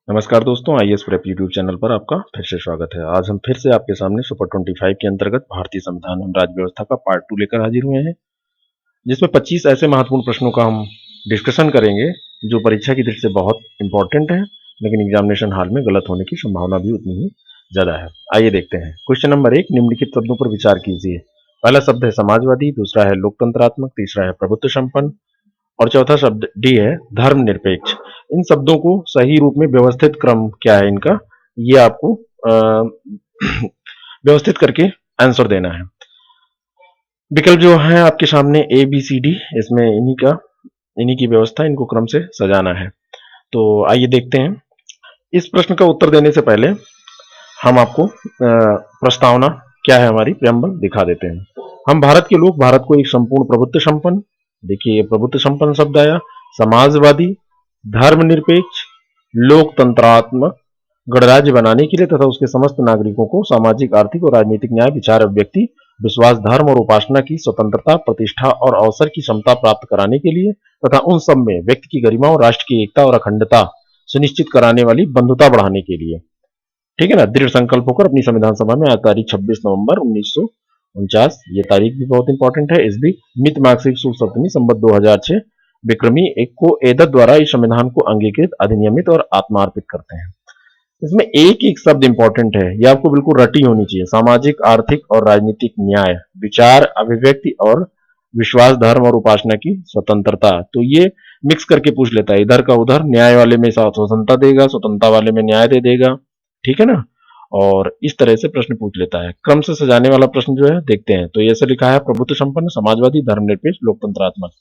नमस्कार दोस्तों, IAS prep YouTube channel पर आपका फिर से स्वागत है। आज हम फिर से आपके सामने सुपर 25 के अंतर्गत भारतीय संविधान एवं राज्य व्यवस्था का पार्ट 2 लेकर हाजिर हुए हैं, जिसमें 25 ऐसे महत्वपूर्ण प्रश्नों का हम डिस्कशन करेंगे जो परीक्षा की दृष्टि से बहुत इंपॉर्टेंट है, लेकिन एग्जामिनेशन हॉल में गलत होने की संभावना भी उतनी ही ज्यादा है। आइए देखते हैं। क्वेश्चन नंबर 1, निम्नलिखित शब्दों पर विचार कीजिए। पहला शब्द है समाजवादी, दूसरा है लोकतंत्रात्मक, तीसरा है प्रभुत्व संपन्न और चौथा शब्द डी है धर्मनिरपेक्ष। इन शब्दों को सही रूप में व्यवस्थित क्रम क्या है इनका, ये आपको व्यवस्थित करके आंसर देना है। विकल्प जो है आपके सामने ए बी सी डी, इसमें इन्हीं की व्यवस्था, इनको क्रम से सजाना है। तो आइए देखते हैं। इस प्रश्न का उत्तर देने से पहले हम आपको प्रस्तावना क्या है हमारी प्रेम्बल दिखा देते हैं। हम भारत के लोग भारत को एक संपूर्ण प्रभुत्व संपन्न, देखिए प्रभुत्व संपन्न शब्द आया, समाजवादी, धर्मनिरपेक्ष, लोकतंत्रात्मक गणराज्य बनाने के लिए तथा उसके समस्त नागरिकों को सामाजिक, आर्थिक और राजनीतिक न्याय, विचार अभिव्यक्ति, विश्वास, धर्म और उपासना की स्वतंत्रता, प्रतिष्ठा और अवसर की क्षमता प्राप्त कराने के लिए तथा उन सब में व्यक्ति की गरिमा और राष्ट्र की एकता और अखंडता सुनिश्चित कराने वाली बंधुता बढ़ाने के लिए, ठीक है ना, दृढ़ संकल्प होकर अपनी संविधान सभा में आज तारीख 26 नवंबर 1949, ये तारीख भी बहुत इंपॉर्टेंट है, इस भी मित मार्गशीर शुक्ल सप्तमी संवत 2006 विक्रमी एक को एदत द्वारा इस संविधान को अंगीकृत, अधिनियमित और आत्मार्पित करते हैं। इसमें एक एक शब्द इंपॉर्टेंट है, यह आपको बिल्कुल रटी होनी चाहिए। सामाजिक, आर्थिक और राजनीतिक न्याय, विचार अभिव्यक्ति और विश्वास, धर्म और उपासना की स्वतंत्रता, तो ये मिक्स करके पूछ लेता है, इधर का उधर, न्याय वाले में स्वतंत्रता देगा, स्वतंत्रता वाले में न्याय दे देगा, ठीक है ना। और इस तरह से प्रश्न पूछ लेता है। क्रम से सजाने वाला प्रश्न जो है देखते हैं। तो ये ऐसे लिखा है, प्रभुत्व संपन्न, समाजवादी, धर्मनिरपेक्ष, लोकतंत्रात्मक।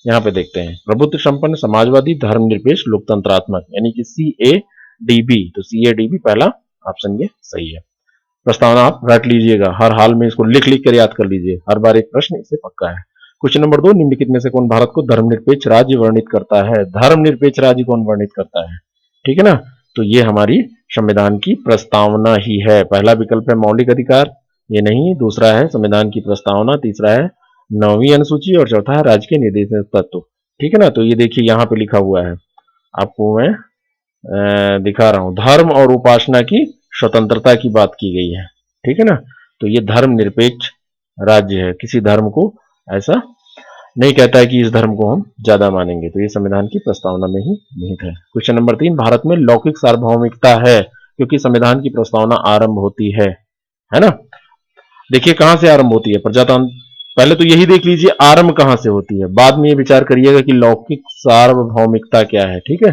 यहाँ पे देखते हैं, प्रभुत्व संपन्न, समाजवादी, धर्मनिरपेक्ष, लोकतंत्रात्मक, यानी कि CADB। तो CADB पहला ऑप्शन ये सही है। प्रस्तावना आप रट लीजिएगा, हर हाल में इसको लिख लिख कर याद कर लीजिए, हर बार एक प्रश्न इससे पक्का है। क्वेश्चन नंबर 2, निम्नलिखित में से कौन भारत को धर्मनिरपेक्ष राज्य वर्णित करता है? धर्मनिरपेक्ष राज्य कौन वर्णित करता है, ठीक है ना। तो ये हमारी संविधान की प्रस्तावना ही है। पहला विकल्प है मौलिक अधिकार, ये नहीं, दूसरा है संविधान की प्रस्तावना, तीसरा है 9वीं अनुसूची और चौथा है राज्य के निर्देशक तत्व, ठीक है ना। तो ये देखिए यहाँ पे लिखा हुआ है, आपको मैं दिखा रहा हूं, धर्म और उपासना की स्वतंत्रता की बात की गई है, ठीक है ना। तो ये धर्मनिरपेक्ष राज्य है, किसी धर्म को ऐसा नहीं कहता है कि इस धर्म को हम ज्यादा मानेंगे। तो ये संविधान की प्रस्तावना में ही निहित है। क्वेश्चन नंबर 3, भारत में लौकिक सार्वभौमिकता है क्योंकि संविधान की प्रस्तावना आरंभ होती है ना। देखिए कहां से आरंभ होती है, प्रजातंत्र, पहले तो यही देख लीजिए आरंभ कहां से होती है, बाद में ये विचार करिएगा कि लौकिक सार्वभौमिकता क्या है, ठीक है।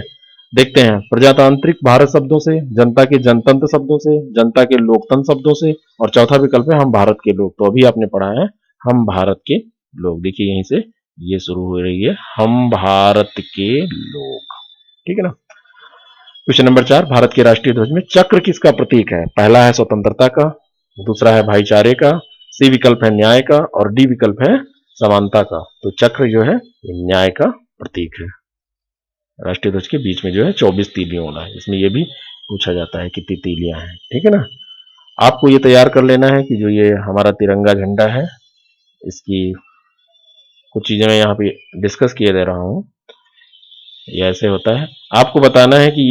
देखते हैं, प्रजातांत्रिक भारत शब्दों से, जनता के जनतंत्र शब्दों से, जनता के लोकतंत्र शब्दों से, और चौथा विकल्प है हम भारत के लोग। तो अभी आपने पढ़ा है हम भारत के लोग, देखिए यहीं से ये शुरू हो रही है, हम भारत के लोग, ठीक है ना। क्वेश्चन नंबर 4, भारत के राष्ट्रीय ध्वज में चक्र किसका प्रतीक है? पहला है स्वतंत्रता का, दूसरा है भाईचारे का, सी विकल्प है न्याय का और डी विकल्प है समानता का। तो चक्र जो है ये न्याय का प्रतीक है। राष्ट्रीय ध्वज के बीच में जो है 24 तीलियों वाला है, इसमें ये भी पूछा जाता है कितनी तीलियां हैं, ठीक है ना। आपको ये तैयार कर लेना है कि जो ये हमारा तिरंगा झंडा है, इसकी कुछ चीजें मैं यहाँ पे डिस्कस किए दे रहा हूं। ये ऐसे होता है, आपको बताना है कि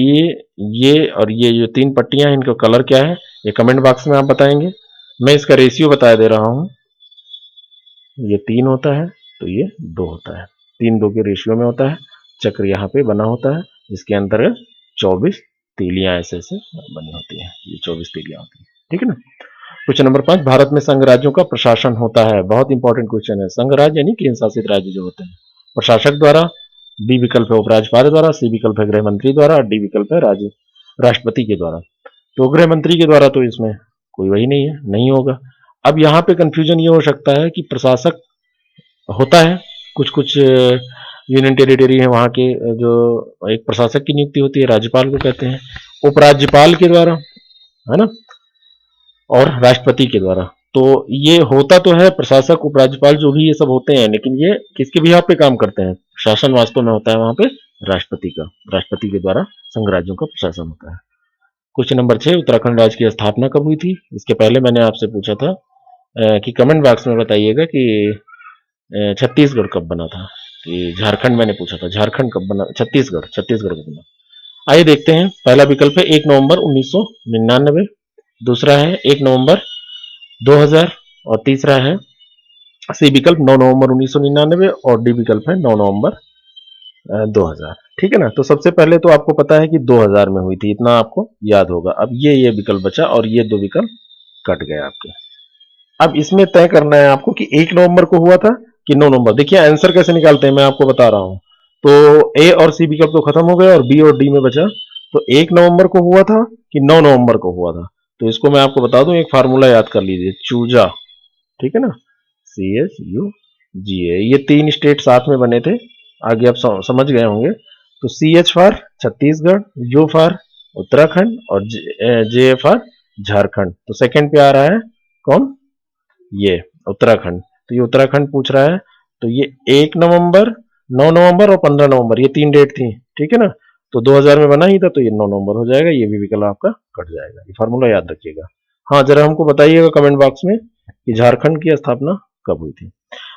ये और ये जो 3 पट्टियां हैं इनका कलर क्या है, ये कमेंट बॉक्स में आप बताएंगे। मैं इसका रेशियो बता दे रहा हूं, ये 3 होता है तो ये 2 होता है, 3-2 के रेशियो में होता है। चक्र यहाँ पे बना होता है, जिसके अंदर 24 तीलियां ऐसे ऐसे बनी होती हैं, ये 24 तीलियां होती हैं, ठीक है ना। क्वेश्चन नंबर 5, भारत में संघ राज्यों का प्रशासन होता है। बहुत इंपॉर्टेंट क्वेश्चन है। संघ राज्य यानी केंद्र शासित राज्य जो होते हैं, प्रशासक द्वारा, बी विकल्प है उपराज्यपाल द्वारा, सी विकल्प है गृह मंत्री द्वारा, डी विकल्प है राज्य राष्ट्रपति के द्वारा। तो गृह मंत्री के द्वारा तो इसमें कोई वही नहीं है, नहीं होगा। अब यहाँ पे कंफ्यूजन ये हो सकता है कि प्रशासक होता है, कुछ कुछ यूनियन टेरिटरी है वहां के, जो एक प्रशासक की नियुक्ति होती है, राज्यपाल को कहते हैं, उपराज्यपाल के द्वारा, है ना, और राष्ट्रपति के द्वारा। तो ये होता तो है प्रशासक, उपराज्यपाल, जो भी ये सब होते हैं, लेकिन ये किसके भी पे काम करते हैं, शासन वास्तव में होता है वहां पे राष्ट्रपति का, राष्ट्रपति के द्वारा संघ राज्यों का प्रशासन होता है। क्वेश्चन नंबर 6, उत्तराखंड राज्य की स्थापना कब हुई थी? इसके पहले मैंने आपसे पूछा था कि कमेंट बॉक्स में बताइएगा कि छत्तीसगढ़ कब बना था। कि झारखंड मैंने पूछा था, झारखंड कब बना, छत्तीसगढ़ कब बना। आइए देखते हैं। पहला विकल्प है 1 नवंबर 1999, दूसरा है 1 नवंबर 2000 और तीसरा है सी विकल्प 9 नवंबर 1999 और डी विकल्प है 9 नवंबर 2000। ठीक है ना। तो सबसे पहले तो आपको पता है कि 2000 में हुई थी, इतना आपको याद होगा। अब ये विकल्प बचा और ये दो विकल्प कट गए आपके। अब इसमें तय करना है आपको कि 1 नवंबर को हुआ था कि 9 नवंबर। देखिए आंसर कैसे निकालते हैं मैं आपको बता रहा हूं। तो ए और सी विकल्प तो खत्म हो गए और बी और डी में बचा। तो 1 नवंबर को हुआ था कि 9 नवंबर को हुआ था। तो इसको मैं आपको बता दूं, एक फार्मूला याद कर लीजिए, चूजा। ठीक है ना, CHUGA। ये 3 स्टेट साथ में बने थे, आगे आप समझ गए होंगे। तो CH for Chhattisgarh, U for Uttarakhand और J फॉर झारखंड। तो सेकंड पे आ रहा है कौन, ये उत्तराखंड। तो ये उत्तराखंड पूछ रहा है। तो ये 1 नवंबर, 9 नवंबर और 15 नवंबर, ये 3 डेट थी। ठीक है ना। तो 2000 में बना ही था, तो ये 9 नवंबर हो जाएगा। ये भी विकल्प आपका कट जाएगा। ये फार्मूला याद रखिएगा। हाँ, जरा हमको बताइएगा कमेंट बॉक्स में कि झारखंड की स्थापना कब हुई थी।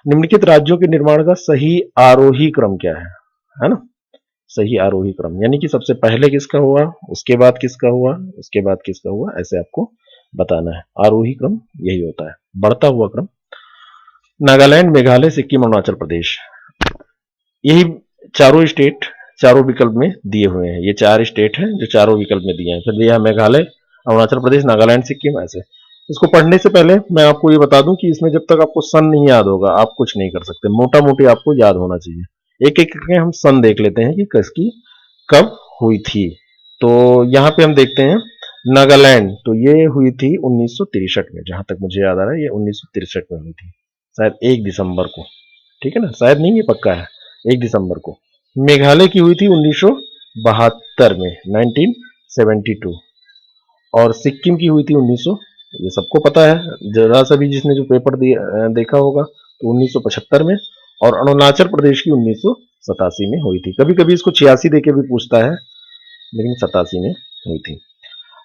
निम्नलिखित राज्यों के निर्माण का सही आरोही क्रम क्या है ना। सही आरोही क्रम यानी कि सबसे पहले किसका हुआ, उसके बाद किसका हुआ, उसके बाद किसका हुआ, ऐसे आपको बताना है। आरोही क्रम यही होता है, बढ़ता हुआ क्रम। नागालैंड, मेघालय, सिक्किम, अरुणाचल प्रदेश, यही चारों स्टेट चारों विकल्प में दिए हुए हैं। ये 4 स्टेट हैं जो चारों विकल्प में दिए हैं। फिर दिया है मेघालय, अरुणाचल प्रदेश, नागालैंड, सिक्किम, ऐसे। इसको पढ़ने से पहले मैं आपको ये बता दूं कि इसमें जब तक आपको सन नहीं याद होगा आप कुछ नहीं कर सकते। मोटा मोटी आपको याद होना चाहिए। एक एक करके हम सन देख लेते हैं कि किसकी कब हुई थी। तो यहां पे हम देखते हैं नागालैंड, तो ये हुई थी 1963 में, जहां तक मुझे याद आ रहा है ये 1963 में हुई थी, शायद 1 दिसंबर को। ठीक है ना, शायद नहीं, ये पक्का है 1 दिसंबर को। मेघालय की हुई थी 1972 में, 1972। और सिक्किम की हुई थी 1900, ये सबको पता है, जरा सा भी जिसने जो पेपर देखा होगा, तो 1975 में। और अरुणाचल प्रदेश की 1987 में हुई थी। कभी कभी इसको 86 देके भी पूछता है, लेकिन 87 में हुई थी।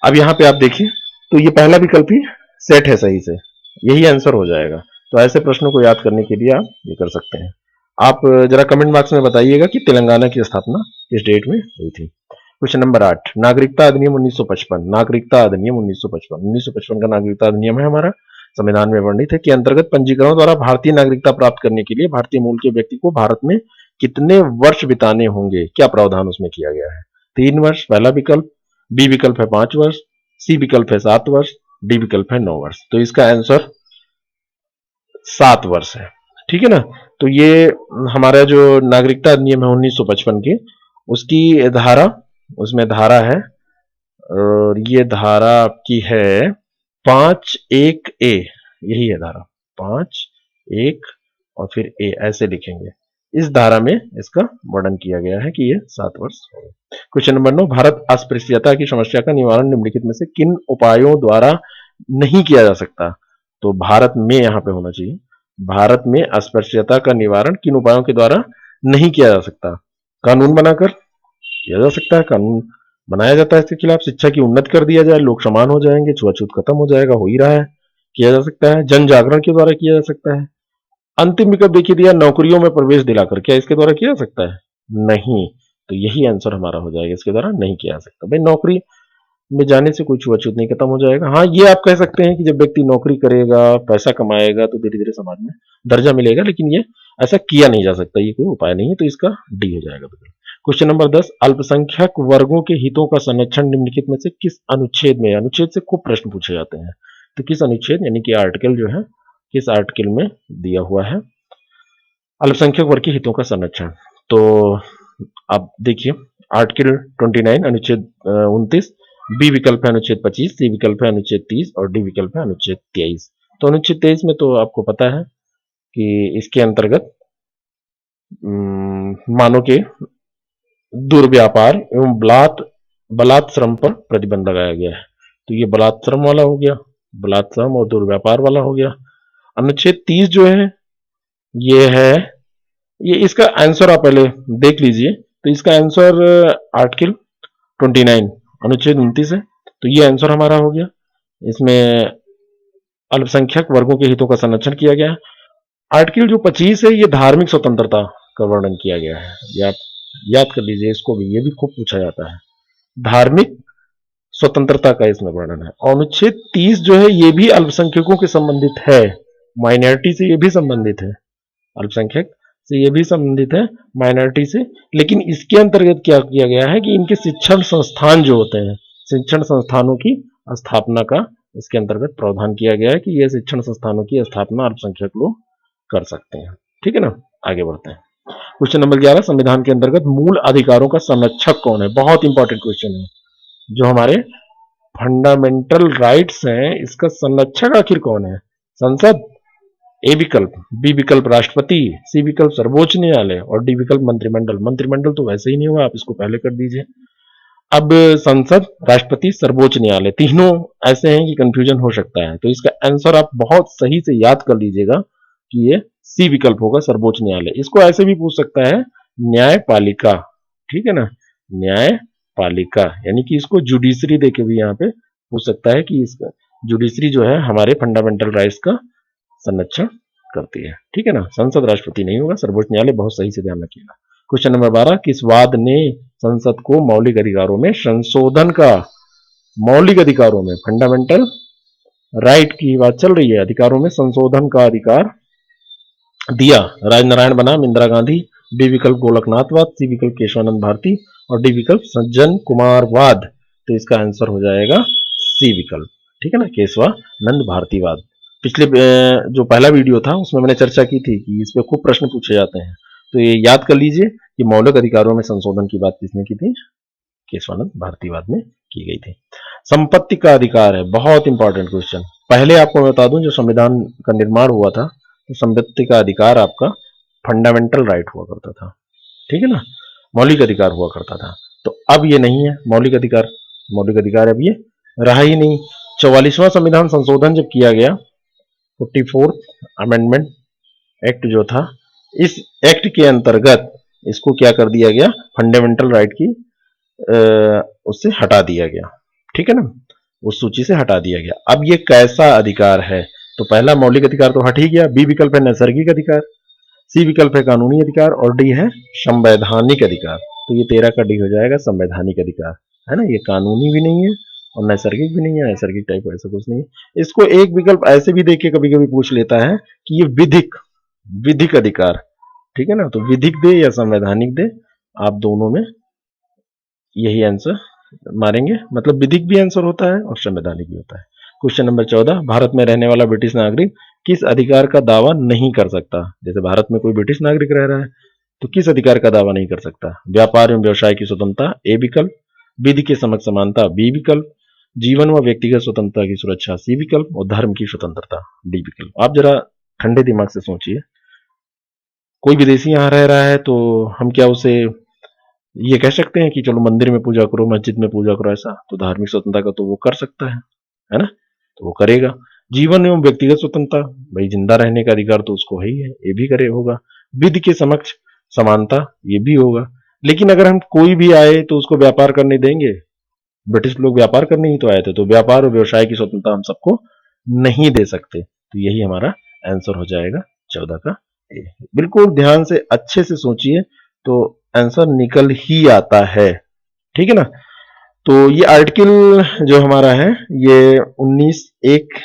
अब यहाँ पे आप देखिए, तो ये पहला विकल्प ही सेट है सही से, यही आंसर हो जाएगा। तो ऐसे प्रश्नों को याद करने के लिए आप ये कर सकते हैं। आप जरा कमेंट बॉक्स में बताइएगा कि तेलंगाना की स्थापना किस डेट में हुई थी। क्वेश्चन नंबर 8, नागरिकता अधिनियम 1955। नागरिकता अधिनियम 1955, 1955 का नागरिकता अधिनियम है हमारा, संविधान में वर्णित है कि अंतर्गत पंजीकरण द्वारा भारतीय नागरिकता प्राप्त करने के लिए भारतीय मूल के व्यक्ति को भारत में कितने वर्ष बिताने होंगे, क्या प्रावधान उसमें किया गया है। 3 वर्ष पहला विकल्प, बी विकल्प है 5 वर्ष, सी विकल्प है 7 वर्ष, डी विकल्प है 9 वर्ष। तो इसका आंसर 7 वर्ष है। ठीक है ना। तो ये हमारा जो नागरिकता अधिनियम है 1955 की, उसकी धारा, उसमें धारा है, और ये धारा आपकी है 5(1)(a), यही है धारा 5(1) और फिर ए, ऐसे लिखेंगे। इस धारा में इसका वर्णन किया गया है कि ये 7 वर्ष होगा। क्वेश्चन नंबर 9, भारत अस्पृश्यता की समस्या का निवारण निम्नलिखित में से किन उपायों द्वारा नहीं किया जा सकता। तो भारत में यहां पे होना चाहिए, भारत में अस्पृश्यता का निवारण किन उपायों के द्वारा नहीं किया जा सकता। कानून बनाकर किया जा सकता है, कानून बनाया जाता है इसके खिलाफ। शिक्षा की उन्नति कर दिया जाए, लोग समान हो जाएंगे, छुआछूत खत्म हो जाएगा, हो ही रहा है, किया जा सकता है। जन जागरण के द्वारा किया जा सकता है। अंतिम विकल्प देखिए दिया, नौकरियों में प्रवेश दिलाकर, क्या इसके द्वारा किया जा सकता है, नहीं। तो यही आंसर हमारा हो जाएगा, इसके द्वारा नहीं किया जा सकता। भाई नौकरी में जाने से कोई छुआछूत नहीं, खत्म हो जाएगा। हाँ, ये आप कह सकते हैं कि जब व्यक्ति नौकरी करेगा, पैसा कमाएगा, तो धीरे धीरे समाज में दर्जा मिलेगा, लेकिन ये ऐसा किया नहीं जा सकता, ये कोई उपाय नहीं है। तो इसका डी हो जाएगा। क्वेश्चन नंबर 10, अल्पसंख्यक वर्गों के हितों का संरक्षण निम्नलिखित में से किस अनुच्छेद में। अनुच्छेद से खूब प्रश्न पूछे जाते हैं, तो किस अनुच्छेद यानी कि आर्टिकल जो है, किस आर्टिकल में दिया हुआ है अल्पसंख्यक वर्ग के हितों का संरक्षण। तो आप देखिए, आर्टिकल 29 अनुच्छेद 29, बी विकल्प है अनुच्छेद 25, सी विकल्प है अनुच्छेद 30 और डी विकल्प है अनुच्छेद 23। तो अनुच्छेद 23 में तो आपको पता है कि इसके अंतर्गत मानव के दुर्व्यापार एवं बलात् श्रम पर प्रतिबंध लगाया गया है। तो ये बलात् श्रम वाला हो गया, बलात् श्रम और दुर्व्यापार वाला हो गया। अनुच्छेद 30 जो है ये है, ये इसका आंसर आप पहले देख लीजिए। तो इसका आंसर आर्टिकल 29 अनुच्छेद 29 है। तो ये आंसर हमारा हो गया। इसमें अल्पसंख्यक वर्गों के हितों का संरक्षण किया गया है। आर्टिकल जो 25 है, ये धार्मिक स्वतंत्रता का वर्णन किया गया है। ये आप याद कर लीजिए इसको भी, ये भी खूब पूछा जाता है। धार्मिक स्वतंत्रता का इसमें वर्णन है। अनुच्छेद 30 जो है ये भी अल्पसंख्यकों के संबंधित है, माइनॉरिटी से ये भी संबंधित है, अल्पसंख्यक से ये भी संबंधित है माइनॉरिटी से। लेकिन इसके अंतर्गत क्या किया गया है कि इनके शिक्षण संस्थान जो होते हैं, शिक्षण संस्थानों की स्थापना का इसके अंतर्गत प्रावधान किया गया है कि ये शिक्षण संस्थानों की स्थापना अल्पसंख्यक लोग कर सकते हैं। ठीक है ना, आगे बढ़ते हैं। क्वेश्चन नंबर 11, संविधान के अंतर्गत मूल अधिकारों का संरक्षक कौन है? बहुत इंपॉर्टेंट क्वेश्चन है। जो हमारे फंडामेंटल राइट्स हैं, इसका संरक्षक आखिर कौन है? संसद, ए विकल्प, बी विकल्प राष्ट्रपति, सी विकल्प सर्वोच्च न्यायालय और डी विकल्प मंत्रिमंडल। मंत्रिमंडल तो वैसे ही नहीं हुआ, आप इसको पहले कर दीजिए। अब संसद, राष्ट्रपति, सर्वोच्च न्यायालय, तीनों ऐसे हैं कि कंफ्यूजन हो सकता है, तो इसका आंसर आप बहुत सही से याद कर लीजिएगा कि ये सी विकल्प होगा, सर्वोच्च न्यायालय। इसको ऐसे भी पूछ सकता है, न्यायपालिका। ठीक है ना, न्यायपालिका, यानी कि इसको जुडिशरी देके भी यहाँ पे पूछ सकता है कि इसका जुडिशरी जो है हमारे फंडामेंटल राइट्स का संरक्षण करती है। ठीक है ना, संसद राष्ट्रपति नहीं होगा, सर्वोच्च न्यायालय, बहुत सही से ध्यान रखिएगा। क्वेश्चन नंबर 12, किस वाद ने संसद को मौलिक अधिकारों में संशोधन का, मौलिक अधिकारों में, फंडामेंटल राइट की बात चल रही है, अधिकारों में संशोधन का अधिकार दिया? राजनारायण बनाम इंदिरा गांधी, बी विकल्प गोलकनाथवाद, सी विकल्प केशवानंद भारती और डी विकल्प सज्जन कुमार वाद। तो इसका आंसर हो जाएगा सी विकल्प। ठीक है ना, केशवानंद भारतीवाद। पिछले जो पहला वीडियो था उसमें मैंने चर्चा की थी कि इस पे खूब प्रश्न पूछे जाते हैं, तो ये याद कर लीजिए कि मौलिक अधिकारों में संशोधन की बात किसने की थी? केशवानंद भारतीवाद में की गई थी। संपत्ति का अधिकार है, बहुत इंपॉर्टेंट क्वेश्चन। पहले आपको मैं बता दूं, जो संविधान का निर्माण हुआ था तो संपत्ति का अधिकार आपका फंडामेंटल राइट हुआ करता था। ठीक है ना, मौलिक अधिकार हुआ करता था। तो अब ये नहीं है मौलिक अधिकार, मौलिक अधिकार अब ये रहा ही नहीं। 44वां संविधान संशोधन जब किया गया, 44th अमेंडमेंट एक्ट जो था, इस एक्ट के अंतर्गत इसको क्या कर दिया गया? फंडामेंटल राइट की उससे हटा दिया गया। ठीक है ना, उस सूची से हटा दिया गया। अब ये कैसा अधिकार है? तो पहला मौलिक अधिकार तो हट ही गया, बी विकल्प है नैसर्गिक अधिकार, सी विकल्प है कानूनी अधिकार और डी है संवैधानिक अधिकार। तो ये 13 का डी हो जाएगा संवैधानिक अधिकार, है ना। ये कानूनी भी नहीं है और नैसर्गिक भी नहीं है, नैसर्गिक टाइप ऐसा कुछ नहीं है। इसको एक विकल्प ऐसे भी देख के कभी कभी पूछ लेता है कि ये विधिक अधिकार, ठीक है ना। तो विधिक दे या संवैधानिक दे, आप दोनों में यही आंसर मारेंगे, मतलब विधिक भी आंसर होता है और संवैधानिक भी होता है। क्वेश्चन नंबर 14, भारत में रहने वाला ब्रिटिश नागरिक किस अधिकार का दावा नहीं कर सकता? जैसे भारत में कोई ब्रिटिश नागरिक रह रहा है तो किस अधिकार का दावा नहीं कर सकता? व्यापार एवं व्यवसाय की स्वतंत्रता, ए विकल्प, विधि के समक्ष समानता, बी विकल्प, जीवन व व्यक्तिगत स्वतंत्रता की सुरक्षा, सी विकल्प और धर्म की स्वतंत्रता, डी विकल्प। आप जरा ठंडे दिमाग से सोचिए, कोई विदेशी यहाँ रह रहा है तो हम क्या उसे ये कह सकते हैं कि चलो मंदिर में पूजा करो, मस्जिद में पूजा करो? ऐसा तो धार्मिक स्वतंत्रता का तो वो कर सकता है ना, तो वो करेगा। जीवन एवं व्यक्तिगत स्वतंत्रता, भाई जिंदा रहने का अधिकार तो उसको है ही है, ये भी करे होगा। विधि के समक्ष समानता, ये भी होगा। लेकिन अगर हम कोई भी आए तो उसको व्यापार करने देंगे? ब्रिटिश लोग व्यापार करने ही तो आए थे, तो व्यापार और व्यवसाय की स्वतंत्रता हम सबको नहीं दे सकते। तो यही हमारा आंसर हो जाएगा 14 का ए। बिल्कुल ध्यान से अच्छे से सोचिए तो आंसर निकल ही आता है। ठीक है ना। तो ये आर्टिकल जो हमारा है ये 19(1)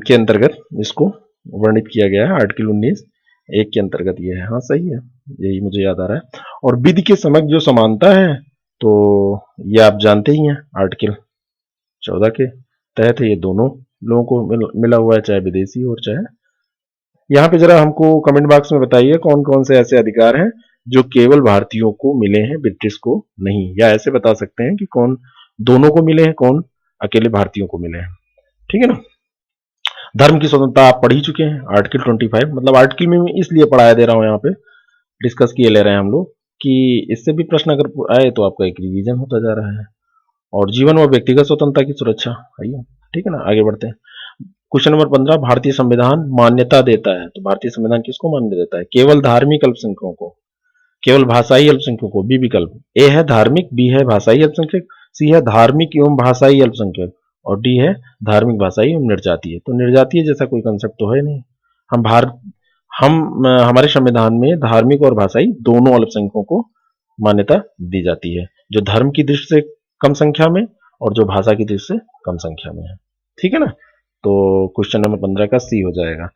के अंतर्गत इसको वर्णित किया गया है। आर्टिकल 19(1) के अंतर्गत ये है। हाँ सही है, यही मुझे याद आ रहा है। और विधि के समक्ष जो समानता है तो ये आप जानते ही हैं, आर्टिकल 14 के तहत ये दोनों लोगों को मिला हुआ है, चाहे विदेशी हो चाहे। यहाँ पे जरा हमको कमेंट बॉक्स में बताइए कौन कौन से ऐसे अधिकार हैं जो केवल भारतीयों को मिले हैं, ब्रिटिश को नहीं। या ऐसे बता सकते हैं कि कौन दोनों को मिले हैं, कौन अकेले भारतीयों को मिले हैं। ठीक है ना। धर्म की स्वतंत्रता आप पढ़ ही चुके हैं, आर्टिकल 25। मतलब आर्टिकल में इसलिए पढ़ाया दे रहा हूं, यहाँ पे डिस्कस किए ले रहे हैं हम लोग कि इससे भी प्रश्न अगर आए तो आपका एक रिवीजन होता जा रहा है। और जीवन व व्यक्तिगत स्वतंत्रता की सुरक्षा, आइए ठीक है ना, आगे बढ़ते हैं। क्वेश्चन नंबर 15, भारतीय संविधान मान्यता देता है, तो भारतीय संविधान किसको मान्यता देता है? केवल धार्मिक अल्पसंख्यकों को, केवल भाषाई अल्पसंख्यकों को, बी विकल्प। ए है धार्मिक, बी है भाषाई अल्पसंख्यक, सी है धार्मिक एवं भाषाई अल्पसंख्यक और डी है धार्मिक, भाषाई एवं निर्जातीय। तो निर्जातीय जैसा कोई कंसेप्ट तो है नहीं। हमारे संविधान में धार्मिक और भाषाई दोनों अल्पसंख्यकों को मान्यता दी जाती है। जो धर्म की दृष्टि से कम संख्या में और जो भाषा की दृष्टि से कम संख्या में है। ठीक है ना। तो क्वेश्चन नंबर 15 का सी हो जाएगा।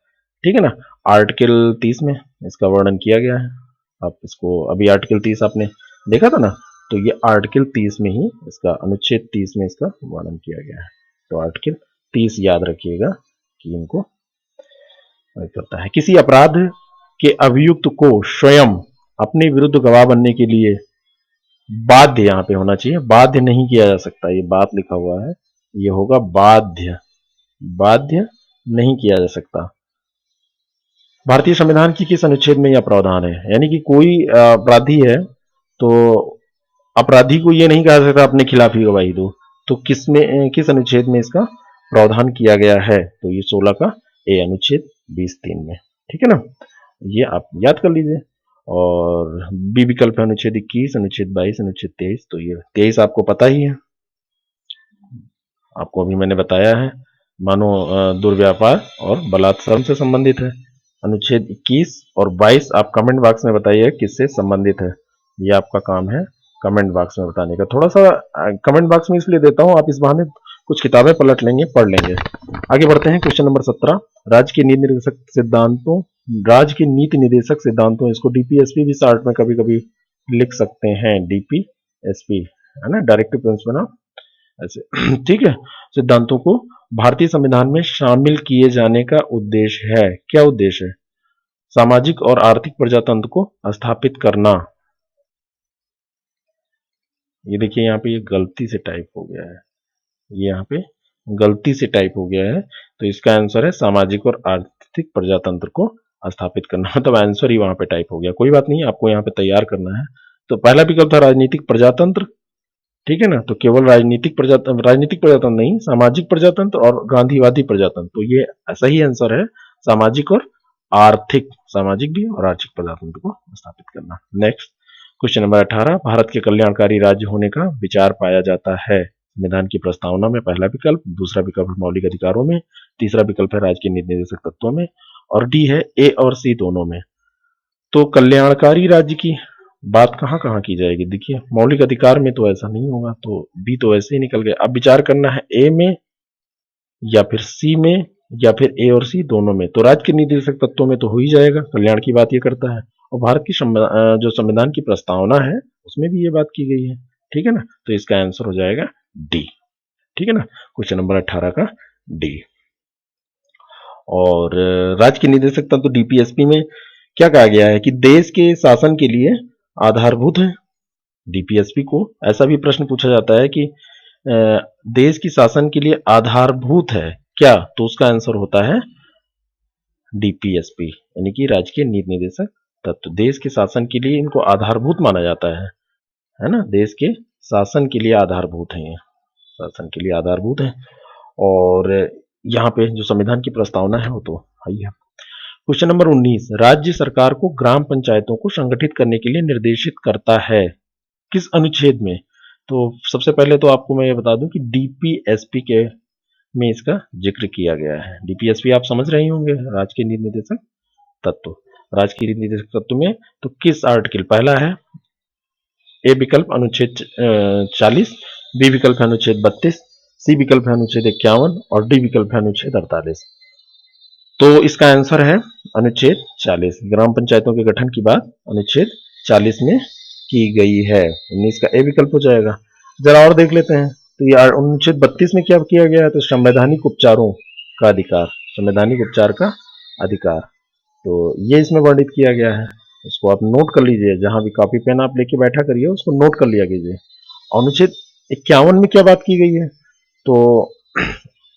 ठीक है ना। आर्टिकल 30 में इसका वर्णन किया गया है। आप इसको अभी आर्टिकल 30 आपने देखा था ना, तो ये आर्टिकल 30 में ही इसका अनुच्छेद 30 में इसका वर्णन किया गया है। तो आर्टिकल 30 याद रखिएगा कि इनको करता है। किसी अपराध के अभियुक्त को स्वयं अपने विरुद्ध गवाह बनने के लिए बाध्य, यहां पे होना चाहिए, बाध्य नहीं किया जा सकता, ये बात लिखा हुआ है, ये होगा बाध्य, बाध्य नहीं किया जा सकता। भारतीय संविधान की किस अनुच्छेद में यह प्रावधान है? यानी कि कोई अपराधी है तो अपराधी को यह नहीं कहा जा सकता अपने खिलाफ ही गवाही दो, तो किस अनुच्छेद में इसका प्रावधान किया गया है? तो ये 16 का ए, अनुच्छेद 20(3) में। ठीक है ना, ये आप याद कर लीजिए। और बी विकल्प है अनुच्छेद 21, अनुच्छेद 22, अनुच्छेद 23। तो ये 23 आपको पता ही है, आपको अभी मैंने बताया है, मानो दुर्व्यापार और बलात्कार से संबंधित है। अनुच्छेद 21 और 22 आप कमेंट बॉक्स में बताइए किससे संबंधित है, ये आपका काम है कमेंट बॉक्स में बताने का। थोड़ा सा कमेंट बॉक्स में इसलिए देता हूं, आप इस बहाने कुछ किताबें पलट लेंगे, पढ़ लेंगे। आगे बढ़ते हैं, क्वेश्चन नंबर 17। राज्य के नीति निर्देशक सिद्धांतों, इसको डीपीएसपी भी शार्ट में कभी कभी लिख सकते हैं, डीपीएसपी है ना, डायरेक्टिव प्रिंसिपल ऑफ ऐसे। ठीक है, सिद्धांतों को भारतीय संविधान में शामिल किए जाने का उद्देश्य है, क्या उद्देश्य है? सामाजिक और आर्थिक प्रजातंत्र को स्थापित करना। ये देखिए यहाँ पे ये गलती से टाइप हो गया है, ये यहाँ पे गलती से टाइप हो गया है, तो इसका आंसर है सामाजिक और आर्थिक प्रजातंत्र को स्थापित करना। मतलब आंसर ही वहां पे टाइप हो गया, कोई बात नहीं, आपको यहाँ पे तैयार करना है। तो पहला विकल्प था राजनीतिक प्रजातंत्र, ठीक है ना, तो केवल राजनीतिक प्रजातंत्र नहीं, सामाजिक प्रजातंत्र और गांधीवादी प्रजातंत्र, तो ये सही आंसर है सामाजिक और आर्थिक, सामाजिक भी और आर्थिक प्रजातंत्र को स्थापित करना। Next question number 18। भारत के कल्याणकारी राज्य होने का विचार पाया जाता है संविधान की प्रस्तावना में? पहला विकल्प, दूसरा विकल्प मौलिक अधिकारों में, तीसरा विकल्प है राज्य के नीति निर्देशक तत्वों में, और डी है ए और सी दोनों में। तो कल्याणकारी राज्य की बात कहां कहां की जाएगी? देखिए मौलिक अधिकार में तो ऐसा नहीं होगा, तो बी तो ऐसे ही निकल गया। अब विचार करना है ए में या फिर सी में या फिर ए और सी दोनों में। तो राज्य के निर्देशक तत्वों में तो हो ही जाएगा, कल्याण की बात ये करता है, और भारत की जो संविधान की प्रस्तावना है उसमें भी ये बात की गई है। ठीक है ना, तो इसका आंसर हो जाएगा डी। ठीक है ना, क्वेश्चन नंबर 18 का डी। और राज्य के निर्देशक तत्व डीपीएसपी में क्या कहा गया है कि देश के शासन के लिए आधारभूत है। डीपीएसपी को ऐसा भी प्रश्न पूछा जाता है कि देश की शासन के लिए आधारभूत है क्या, तो उसका आंसर होता है डीपीएसपी, यानी कि राज्य के नीति निर्देशक तत्व देश के शासन के लिए इनको आधारभूत माना जाता है ना, देश के शासन के लिए आधारभूत है, शासन के लिए आधारभूत है। और यहाँ पे जो संविधान की प्रस्तावना है वो तो है ही है। Question number 19। राज्य सरकार को ग्राम पंचायतों को संगठित करने के लिए निर्देशित करता है, किस अनुच्छेद में? तो सबसे पहले तो आपको मैं ये बता दूं कि डीपीएसपी के में इसका जिक्र किया गया है। डीपीएसपी आप समझ रहे होंगे, राज्य के नीति निर्देशक तत्व। राज्य के नीति निर्देशक तत्व में तो किस आर्टिकल? पहला है ए विकल्प अनुच्छेद 40, बी विकल्प है अनुच्छेद 32, सी विकल्प है अनुच्छेद 51 और डी विकल्प है अनुच्छेद 48। तो इसका आंसर है अनुच्छेद 40। ग्राम पंचायतों के गठन की बात अनुच्छेद 40 में की गई है। 19 का ए विकल्प हो जाएगा। जरा और देख लेते हैं, तो ये अनुच्छेद 32 में क्या किया गया है? तो संवैधानिक उपचारों का अधिकार, संवैधानिक उपचार का अधिकार, तो ये इसमें वर्णित किया गया है। उसको आप नोट कर लीजिए, जहां भी कॉपी पेन आप लेके बैठा करिए उसको नोट कर लिया कीजिए। अनुच्छेद 51 में क्या बात की गई है? तो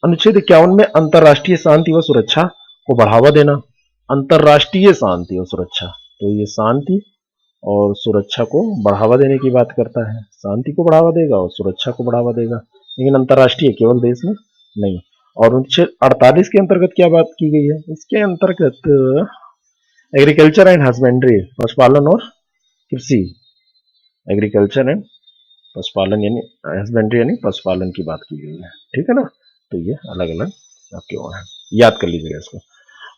अनुच्छेद 51 में अंतरराष्ट्रीय शांति व सुरक्षा को बढ़ावा देना, अंतरराष्ट्रीय शांति और सुरक्षा, तो ये शांति और सुरक्षा को बढ़ावा देने की बात करता है, शांति को बढ़ावा देगा और सुरक्षा को बढ़ावा देगा, लेकिन अंतरराष्ट्रीय केवल देश में नहीं। और अनुच्छेद 48 के अंतर्गत क्या बात की गई है? इसके अंतर्गत एग्रीकल्चर एंड हस्बेंड्री, पशुपालन और कृषि, एग्रीकल्चर एंड पशुपालन यानी हस्बेंड्री यानी पशुपालन की बात की गई है। ठीक है ना, तो ये अलग अलग आपके वहां है, याद कर लीजिएगा इसको।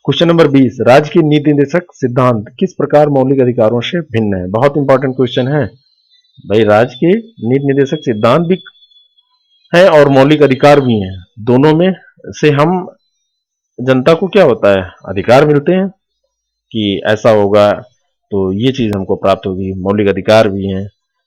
Question number 20। राज्य के नीति निर्देशक सिद्धांत किस प्रकार मौलिक अधिकारों से भिन्न है? बहुत इंपॉर्टेंट क्वेश्चन है। भाई राज्य के नीति निर्देशक सिद्धांत भी है और मौलिक अधिकार भी हैं। दोनों में से हम जनता को क्या होता है, अधिकार मिलते हैं कि ऐसा होगा तो ये चीज हमको प्राप्त होगी। मौलिक अधिकार भी हैं,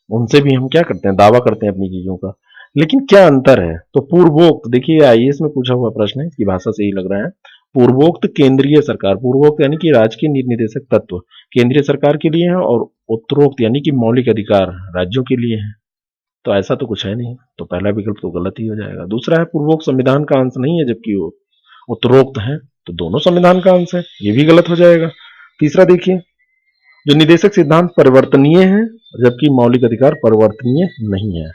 उनसे भी हम क्या करते हैं, दावा करते हैं अपनी चीजों का। लेकिन क्या अंतर है, तो पूर्वोक्त, देखिए आईएएस में पूछा हुआ प्रश्न है, इसकी भाषा से ही लग रहा है। पूर्वोक्त केंद्रीय सरकार, पूर्वोक्त यानी कि राज्य के नीति निर्देशक तत्व केंद्रीय सरकार के लिए है, और उत्तरोक्त यानी कि मौलिक अधिकार राज्यों के लिए है। तो ऐसा तो कुछ है नहीं, तो पहला विकल्प तो गलत ही हो जाएगा। दूसरा है पूर्वोक्त संविधान का अंश नहीं है, जबकि वो उत्तरोक्त है, तो दोनों संविधान का अंश है, ये भी गलत हो जाएगा। तीसरा देखिए, जो निदेशक सिद्धांत परिवर्तनीय है जबकि मौलिक अधिकार परिवर्तनीय नहीं है।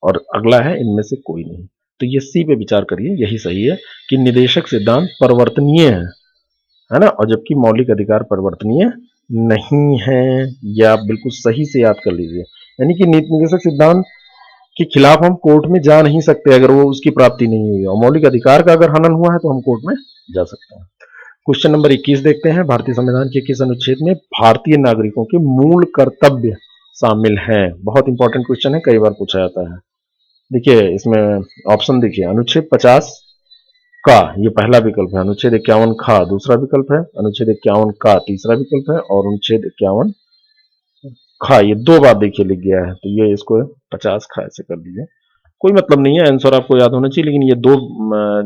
और अगला है इनमें से कोई नहीं, तो ये सी पे विचार करिए, यही सही है कि निदेशक सिद्धांत परिवर्तनीय है ना, और जबकि मौलिक अधिकार परिवर्तनीय नहीं है। यह आप बिल्कुल सही से याद कर लीजिए, यानी कि नीति निर्देशक सिद्धांत के खिलाफ हम कोर्ट में जा नहीं सकते अगर वो उसकी प्राप्ति नहीं हुई, और मौलिक अधिकार का अगर हनन हुआ है तो हम कोर्ट में जा सकते हैं। क्वेश्चन नंबर 21 देखते हैं। भारतीय संविधान के किस अनुच्छेद में भारतीय नागरिकों के मूल कर्तव्य शामिल हैं? बहुत इंपॉर्टेंट क्वेश्चन है, कई बार पूछा जाता है। देखिए इसमें ऑप्शन देखिए, अनुच्छेद 50 का ये पहला विकल्प है, अनुच्छेद 51 खा दूसरा विकल्प है, अनुच्छेद 51 का तीसरा विकल्प है, और अनुच्छेद 51 खा ये दो बार देखिए लिख गया है, तो ये इसको 50 खा ऐसे कर दीजिए, कोई मतलब नहीं है, आंसर आपको याद होना चाहिए, लेकिन ये दो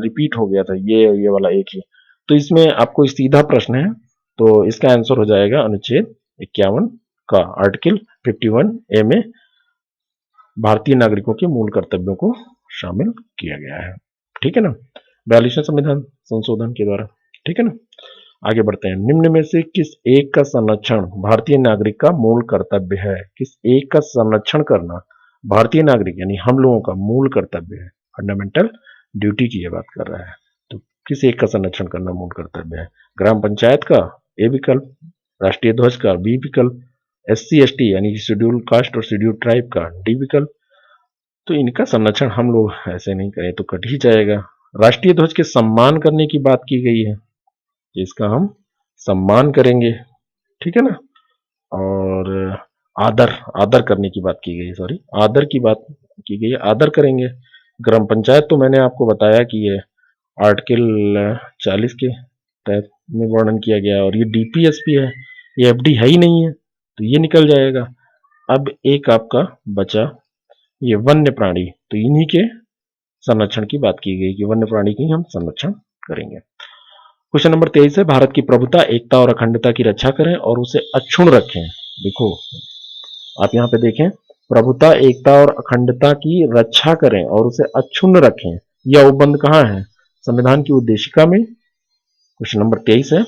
रिपीट हो गया था, ये वाला एक ही। तो इसमें आपको सीधा प्रश्न है, तो इसका आंसर हो जाएगा अनुच्छेद 51 का, आर्टिकल 51 ए में भारतीय नागरिकों के मूल कर्तव्यों को शामिल किया गया है। ठीक है ना, 42वें संविधान संशोधन के द्वारा। ठीक है ना, आगे बढ़ते हैं। निम्न में से किस एक का संरक्षण भारतीय नागरिक का मूल कर्तव्य है? किस एक का संरक्षण करना भारतीय नागरिक यानी हम लोगों का मूल कर्तव्य है, फंडामेंटल ड्यूटी की ये बात कर रहा है। तो किस एक का संरक्षण करना मूल कर्तव्य है? ग्राम पंचायत का ए विकल्प, राष्ट्रीय ध्वज का बी विकल्प, SC ST यानी शेड्यूल कास्ट और शेड्यूल ट्राइब का डी विकल्प। तो इनका संरक्षण हम लोग ऐसे नहीं करें तो कट ही जाएगा। राष्ट्रीय ध्वज के सम्मान करने की बात की गई है, इसका हम सम्मान करेंगे। ठीक है ना, और आदर आदर करने की बात की गई, सॉरी आदर की बात की गई है, आदर करेंगे। ग्राम पंचायत तो मैंने आपको बताया कि ये आर्टिकल 40 के तहत में वर्णन किया गया, और ये DPSP है, ये FD है ही नहीं है, तो ये निकल जाएगा। अब एक आपका बचा ये वन्य प्राणी, तो इन्हीं के संरक्षण की बात की गई कि वन्य प्राणी की हम संरक्षण करेंगे। क्वेश्चन नंबर 23 है, भारत की प्रभुता, एकता और अखंडता की रक्षा करें और उसे अक्षुण्ण रखें। देखो आप यहाँ पे देखें, प्रभुता, एकता और अखंडता की रक्षा करें और उसे अक्षुण्ण रखें, यह उपबंध कहाँ है? संविधान की उद्देशिका में। क्वेश्चन नंबर 23 है,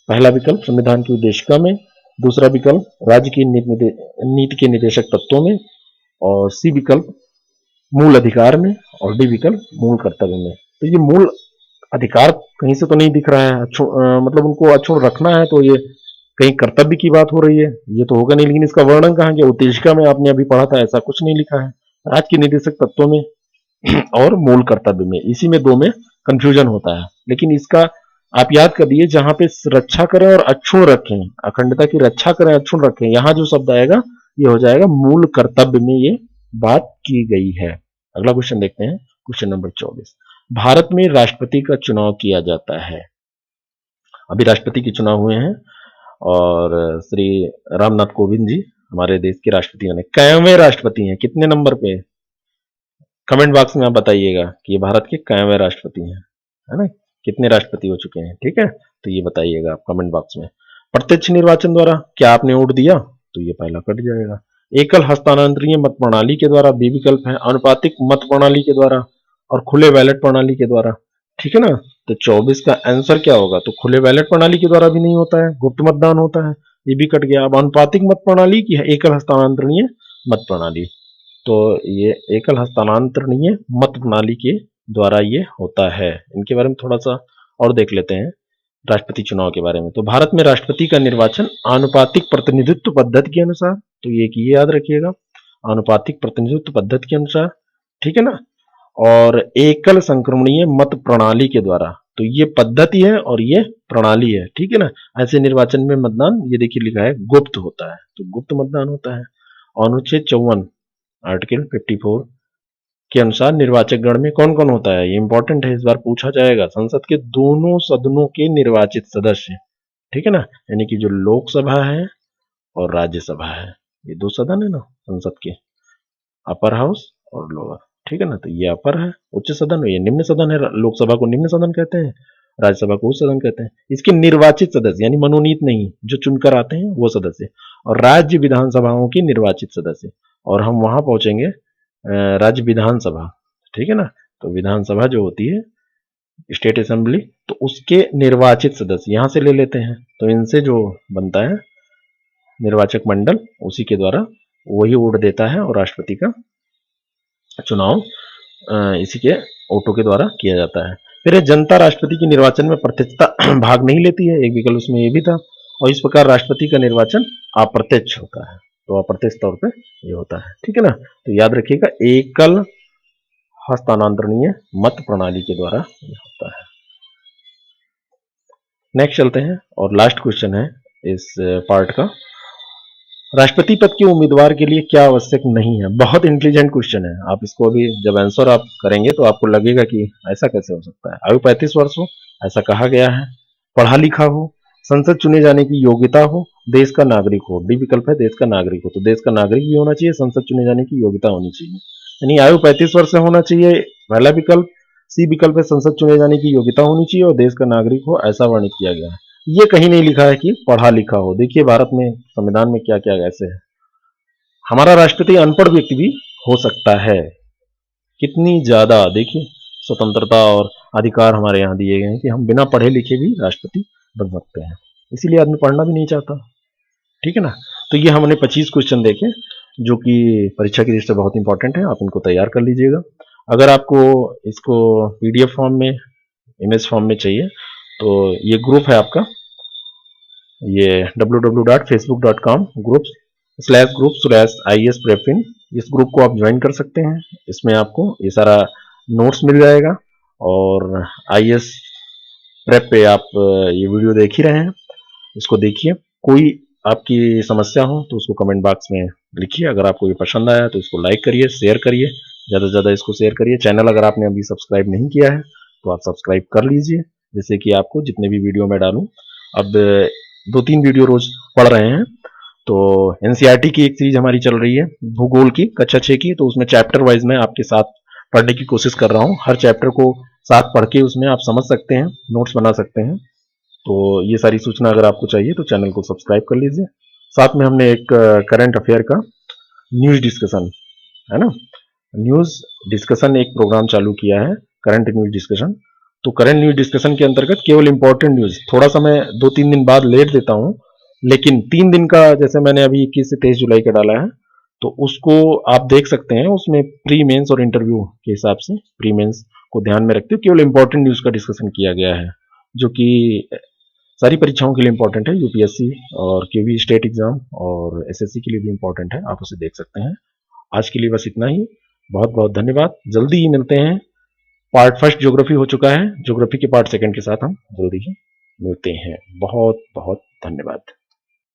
पहला विकल्प संविधान की उद्देशिका में, दूसरा विकल्प राज्य की नीति के निर्देशक तत्वों में, और सी विकल्प मूल अधिकार में, और डी विकल्प मूल कर्तव्य में। तो ये मूल अधिकार कहीं से तो नहीं दिख रहा है, मतलब उनको अक्षुण्ण रखना है, तो ये कहीं कर्तव्य की बात हो रही है, ये तो होगा नहीं। लेकिन इसका वर्णन कहाँ गया? उत्तेजिका में आपने अभी पढ़ा था, ऐसा कुछ नहीं लिखा है। राज्य के निर्देशक तत्वों में और मूल कर्तव्य में, इसी में दो में कंफ्यूजन होता है। लेकिन इसका आप याद करिए, जहां पे रक्षा करें और अक्षुण्ण रखें, अखंडता की रक्षा करें अक्षुण्ण रखें, यहां जो शब्द आएगा ये हो जाएगा मूल कर्तव्य में, ये बात की गई है। अगला क्वेश्चन देखते हैं, क्वेश्चन नंबर 24। भारत में राष्ट्रपति का चुनाव किया जाता है, अभी राष्ट्रपति के चुनाव हुए हैं, और श्री रामनाथ कोविंद जी हमारे देश के राष्ट्रपति बने। कयवें राष्ट्रपति हैं, कितने नंबर पे? कमेंट बॉक्स में आप बताइएगा कि ये भारत के कयवें राष्ट्रपति हैं, है ना, कितने राष्ट्रपति हो चुके हैं। ठीक है, तो ये बताइएगा आप कमेंट बॉक्स में। प्रत्यक्ष निर्वाचन द्वारा क्या आपने वोट दिया? तो ये पहला कट जाएगा। एकल हस्तांतरणीय मत प्रणाली के द्वारा बी विकल्प है, अनुपातिक मत प्रणाली के द्वारा, और खुले बैलेट प्रणाली के द्वारा। ठीक है ना, तो 24 का आंसर क्या होगा? तो खुले बैलेट प्रणाली के द्वारा भी नहीं होता है, गुप्त मतदान होता है, ये भी कट गया। अब अनुपातिक मत प्रणाली की है एकल हस्तांतरणीय मत प्रणाली, तो ये एकल हस्तांतरणीय मत प्रणाली के द्वारा ये होता है। इनके बारे में थोड़ा सा और देख लेते हैं, राष्ट्रपति चुनाव के बारे में। तो भारत में राष्ट्रपति का निर्वाचन आनुपातिक प्रतिनिधित्व पद्धति के अनुसार, तो ये याद रखिएगा, आनुपातिक प्रतिनिधित्व पद्धति के अनुसार। ठीक है ना, और एकल संक्रमणीय मत प्रणाली के द्वारा, तो ये पद्धति है और ये प्रणाली है। ठीक है ना, ऐसे निर्वाचन में मतदान, ये देखिए लिखा है गुप्त होता है, तो गुप्त मतदान होता है। अनुच्छेद 54 आर्टिकल 54 के अनुसार निर्वाचक गण में कौन कौन होता है? ये इंपॉर्टेंट है, इस बार पूछा जाएगा। संसद के दोनों सदनों के निर्वाचित सदस्य, ठीक है ना, यानी कि जो लोकसभा है और राज्यसभा है, ये दो सदन है ना संसद के, अपर हाउस और लोअर, ठीक है ना। तो ये अपर है, उच्च सदन, और ये निम्न सदन है। लोकसभा को निम्न सदन कहते हैं, राज्यसभा को उच्च सदन कहते हैं। इसके निर्वाचित सदस्य यानी मनोनीत नहीं, जो चुनकर आते हैं वो सदस्य, और राज्य विधानसभाओं के निर्वाचित सदस्य। और हम वहां पहुंचेंगे राज्य विधानसभा, ठीक है ना। तो विधानसभा जो होती है स्टेट असेंबली, तो उसके निर्वाचित सदस्य यहां से ले लेते हैं। तो इनसे जो बनता है निर्वाचक मंडल, उसी के द्वारा वही वोट देता है, और राष्ट्रपति का चुनाव इसी के वोटों के द्वारा किया जाता है। फिर जनता राष्ट्रपति के निर्वाचन में प्रत्यक्षता भाग नहीं लेती है, एक विकल्प उसमें ये भी था। और इस प्रकार राष्ट्रपति का निर्वाचन अप्रत्यक्ष होता है, तो अप्रत्यक्ष तौर पे ये होता है, ठीक है ना। तो याद रखिएगा, एकल हस्तांतरणीय मत प्रणाली के द्वारा ये होता है। नेक्स्ट चलते हैं, और लास्ट क्वेश्चन है इस पार्ट का, राष्ट्रपति पद के उम्मीदवार के लिए क्या आवश्यक नहीं है? बहुत इंटेलिजेंट क्वेश्चन है। आप इसको अभी जब आंसर आप करेंगे तो आपको लगेगा कि ऐसा कैसे हो सकता है। आयु 35 वर्ष हो, ऐसा कहा गया है, पढ़ा लिखा हो, संसद चुने जाने की योग्यता हो, देश का नागरिक हो। डी विकल्प है, देश का नागरिक हो, तो देश का नागरिक भी होना चाहिए, संसद चुने जाने की योग्यता होनी चाहिए, यानी आयु 35 वर्ष से होना चाहिए पहला विकल्प। सी विकल्प है, संसद चुने जाने की योग्यता होनी चाहिए और देश का नागरिक हो, ऐसा वर्णित किया गया है। ये कहीं नहीं लिखा है कि पढ़ा लिखा हो। देखिए भारत में संविधान में क्या क्या ऐसे है। हमारा राष्ट्रपति अनपढ़ व्यक्ति भी हो सकता है। कितनी ज्यादा देखिए स्वतंत्रता और अधिकार हमारे यहाँ दिए गए हैं कि हम बिना पढ़े लिखे भी राष्ट्रपति बन सकते हैं। इसीलिए आदमी पढ़ना भी नहीं चाहता, ठीक है ना। तो ये हमने 25 क्वेश्चन देखे जो कि परीक्षा की दृष्टि से बहुत इंपॉर्टेंट है, आप इनको तैयार कर लीजिएगा। अगर आपको इसको पीडीएफ फॉर्म में, इमेज फॉर्म में चाहिए तो ये ग्रुप है आपका, ये www.facebook.com group/IAS-Prepin, इस ग्रुप को आप ज्वाइन कर सकते हैं। इसमें आपको ये सारा नोट्स मिल जाएगा, और IAS प्रेप पे आप ये वीडियो देख ही रहे हैं, इसको देखिए। कोई आपकी समस्या हो तो उसको कमेंट बॉक्स में लिखिए। अगर आपको ये पसंद आया तो इसको लाइक करिए, शेयर करिए, ज़्यादा से ज़्यादा इसको शेयर करिए। चैनल अगर आपने अभी सब्सक्राइब नहीं किया है तो आप सब्सक्राइब कर लीजिए, जिससे कि आपको जितने भी वीडियो मैं डालूं, अब 2-3 वीडियो रोज पढ़ रहे हैं। तो एनसीईआरटी की एक सीरीज हमारी चल रही है भूगोल की, कक्षा 6 की, तो उसमें चैप्टर वाइज मैं आपके साथ पढ़ने की कोशिश कर रहा हूँ। हर चैप्टर को साथ पढ़ के उसमें आप समझ सकते हैं, नोट्स बना सकते हैं। तो ये सारी सूचना अगर आपको चाहिए तो चैनल को सब्सक्राइब कर लीजिए। साथ में हमने एक करंट अफेयर का न्यूज डिस्कशन, है ना, न्यूज डिस्कशन एक प्रोग्राम चालू किया है, करंट न्यूज डिस्कशन। तो करंट न्यूज डिस्कशन के अंतर्गत केवल इंपॉर्टेंट न्यूज, थोड़ा सा मैं 2-3 दिन बाद लेट देता हूं, लेकिन 3 दिन का जैसे मैंने अभी 21 से 23 जुलाई का डाला है, तो उसको आप देख सकते हैं। उसमें प्री मेंस और इंटरव्यू के हिसाब से प्री मेंस को ध्यान में रखते हुए केवल इंपॉर्टेंट न्यूज का डिस्कशन किया गया है, जो कि सारी परीक्षाओं के लिए इंपॉर्टेंट है, यूपीएससी और क्यूबी स्टेट एग्जाम और एसएससी के लिए भी इंपॉर्टेंट है, आप उसे देख सकते हैं। आज के लिए बस इतना ही, बहुत बहुत धन्यवाद। जल्दी ही मिलते हैं, पार्ट फर्स्ट ज्योग्राफी हो चुका है, ज्योग्राफी के पार्ट सेकंड के साथ हम जल्दी ही मिलते हैं। बहुत बहुत धन्यवाद।